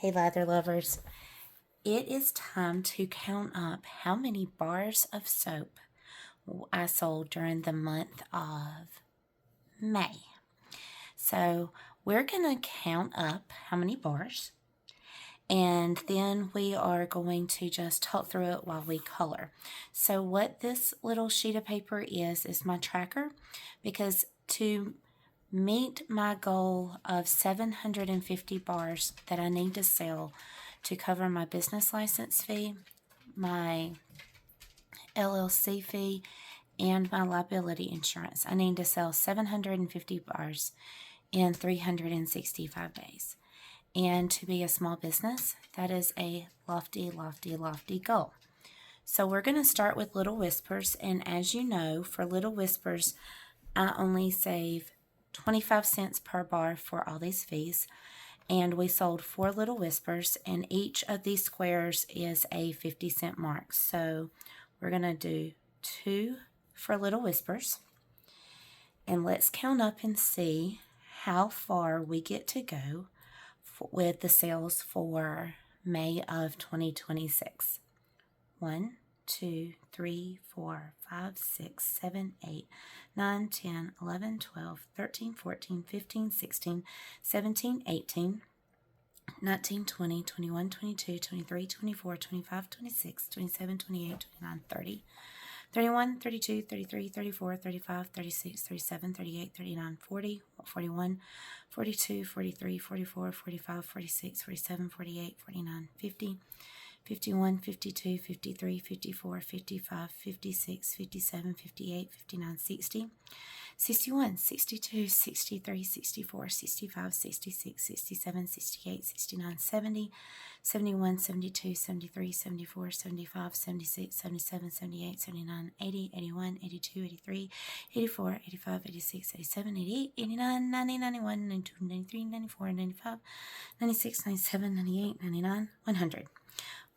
Hey, lather lovers. It is time to count up how many bars of soap I sold during the month of May. So we're going to count up how many bars, and then we are going to just talk through it while we color. So what this little sheet of paper is my tracker, because to meet my goal of 750 bars that I need to sell to cover my business license fee, my LLC fee, and my liability insurance. I need to sell 750 bars in 365 days. And to be a small business, that is a lofty, lofty, lofty goal. So we're going to start with Little Whispers, and as you know, for Little Whispers, I only save 25 cents per bar for all these fees, and we sold 4 Little Whispers, and each of these squares is a 50-cent mark. So we're going to do 2 for Little Whispers, and let's count up and see how far we get to go with the sales for May of 2026. 1, 2, 3, 4, 5, 6, 7, 8, 9, 10, 11, 12, 13, 14, 15, 16, 17, 18, 19, 20, 21, 22, 23, 24, 25, 26, 27, 28, 29, 30, 31, 32, 33, 34, 35, 36, 37, 38, 39, 40, 41, 42, 43, 44, 45, 46, 47, 48, 49, 50, 51, 52, 53, 54, 55, 56, 57, 58, 59, 60, 61, 62, 63, 64, 65, 66, 67, 68, 69, 70, 71, 72, 73, 74, 75, 76, 77, 78, 79, 80, 81, 82, 83, 84, 85, 86, 87, 88, 89, 90, 91, 92, 93, 94, 95, 96, 97, 98, 99, 100.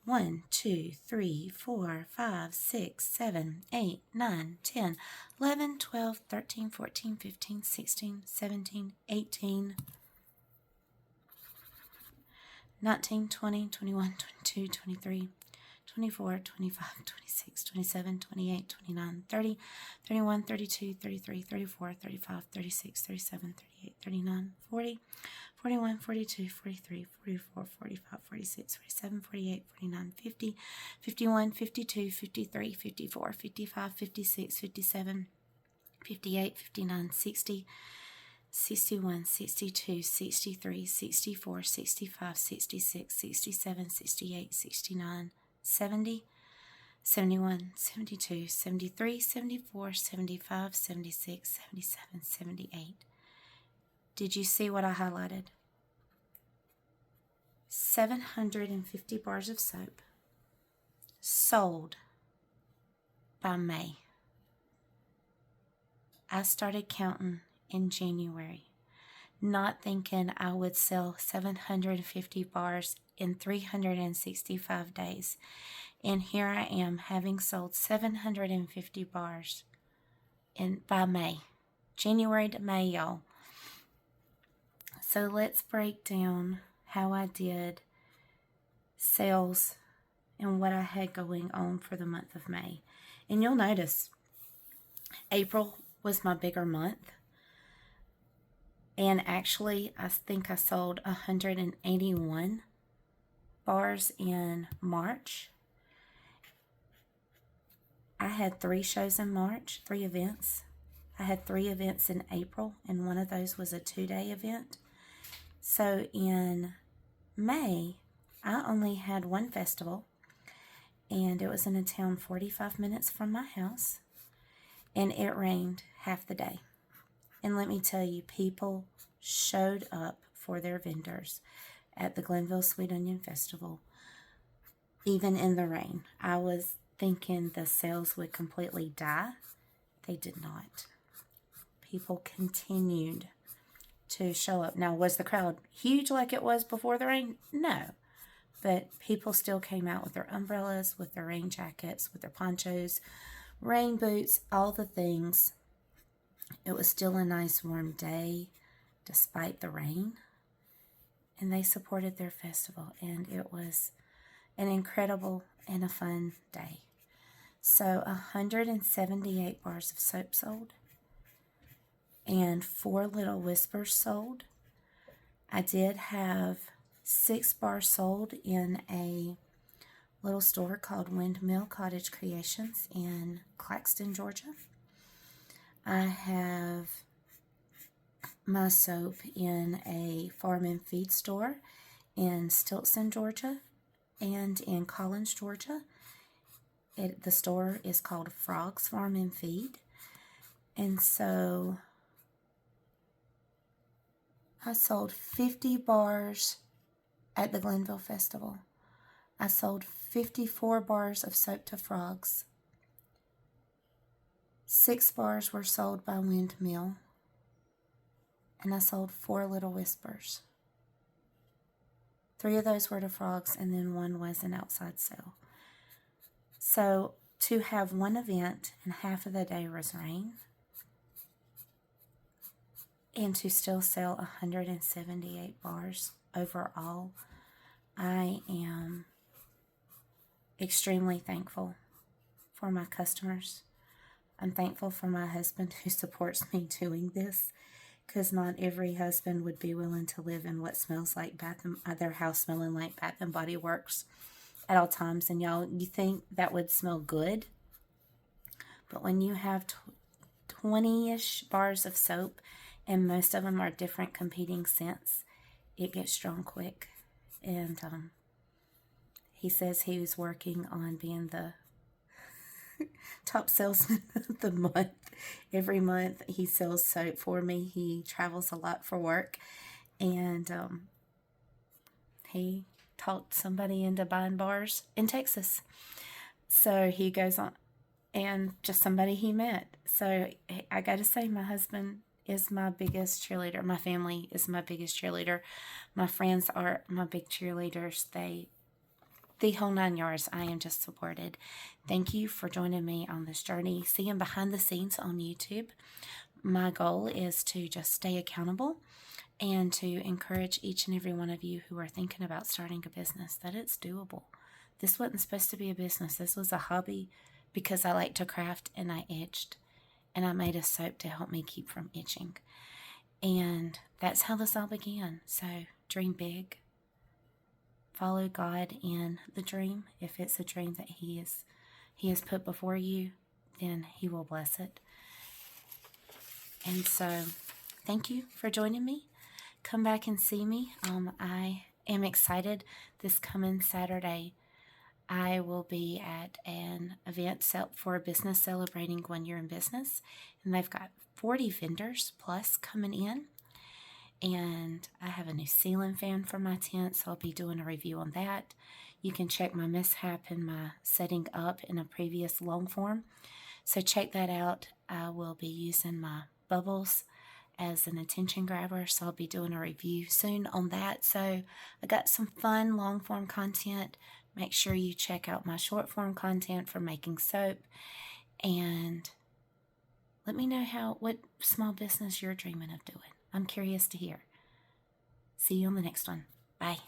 1, 2, 3, 4, 5, 6, 7, 8, 9, 10, 11, 12, 13, 14, 15, 16, 17, 18, 19, 20, 21, 22, 23, 24, 25, 26, 27, 28, 29, 30, 31, 32, 33, 34, 35, 36, 37, 38, 39, 40, 41, 42, 43, 44, 45, 46, 47, 48, 49, 50, 51, 52, 53, 54, 55, 56, 57, 58, 59, 60, 61, 62, 63, 64, 65, 66, 67, 68, 69, 70, 71, 72, 73, 74, 75, 76, 77, 78. Did you see what I highlighted? 750 bars of soap sold by May. I started counting in January, not thinking I would sell 750 bars in 365 days. And here I am, having sold 750 bars by May. January to May, y'all. So let's break down how I did sales and what I had going on for the month of May. And you'll notice April was my bigger month. And actually, I think I sold 181 bars in March. I had 3 shows in March, 3 events. I had 3 events in April, and one of those was a 2-day event. So in May, I only had 1 festival, and it was in a town 45 minutes from my house, and it rained half the day. And let me tell you, people showed up for their vendors at the Glenville Sweet Onion Festival, even in the rain. I was thinking the sales would completely die. They did not. People continued to show up. Now, was the crowd huge like it was before the rain? No. But people still came out with their umbrellas, with their rain jackets, with their ponchos, rain boots, all the things. It was still a nice warm day despite the rain. and they supported their festival, and it was an incredible and a fun day. So 178 bars of soap sold and 4 little whispers sold. I did have 6 bars sold in a little store called Windmill Cottage Creations in Claxton, Georgia. I have my soap in a farm and feed store in Stilson, Georgia, and in Collins, Georgia. The store is called Frogs Farm and Feed. And so I sold 50 bars at the Glenville Festival. I sold 54 bars of soap to frogs. 6 bars were sold by Windmill. And I sold 4 little whispers. 3 of those were to frogs, and then 1 was an outside sale. So to have one event and half of the day was rain, and to still sell 178 bars overall, I am extremely thankful for my customers. I'm thankful for my husband who supports me doing this, because not every husband would be willing to live in what smells like their house smelling like Bath and Body Works at all times. And y'all, you think that would smell good, but when you have 20-ish bars of soap and most of them are different competing scents, it gets strong quick. And he says he was working on being the top salesman of the month. Every month he sells soap for me. He travels a lot for work, and he talked somebody into buying bars in Texas. So he goes on, and just somebody he met. So I got to say, my husband is my biggest cheerleader. My family is my biggest cheerleader. My friends are my big cheerleaders. The whole 9 yards. I am just supported. Thank you for joining me on this journey, seeing behind the scenes on YouTube. My goal is to just stay accountable and to encourage each and every one of you who are thinking about starting a business that it's doable. This wasn't supposed to be a business. This was a hobby because I like to craft and I itched. And I made a soap to help me keep from itching. And that's how this all began. So dream big. Follow God in the dream. If it's a dream that He has put before you, then He will bless it. And so thank you for joining me. Come back and see me. I am excited. This coming Saturday, I will be at an event for a business celebrating 1 year in business. And they've got 40 vendors plus coming in. And I have a new ceiling fan for my tent, so I'll be doing a review on that. You can check my mishap and my setting up in a previous long form. So check that out. I will be using my bubbles as an attention grabber, so I'll be doing a review soon on that. So I got some fun long form content. Make sure you check out my short form content for making soap, and let me know what small business you're dreaming of doing. I'm curious to hear. See you on the next one. Bye.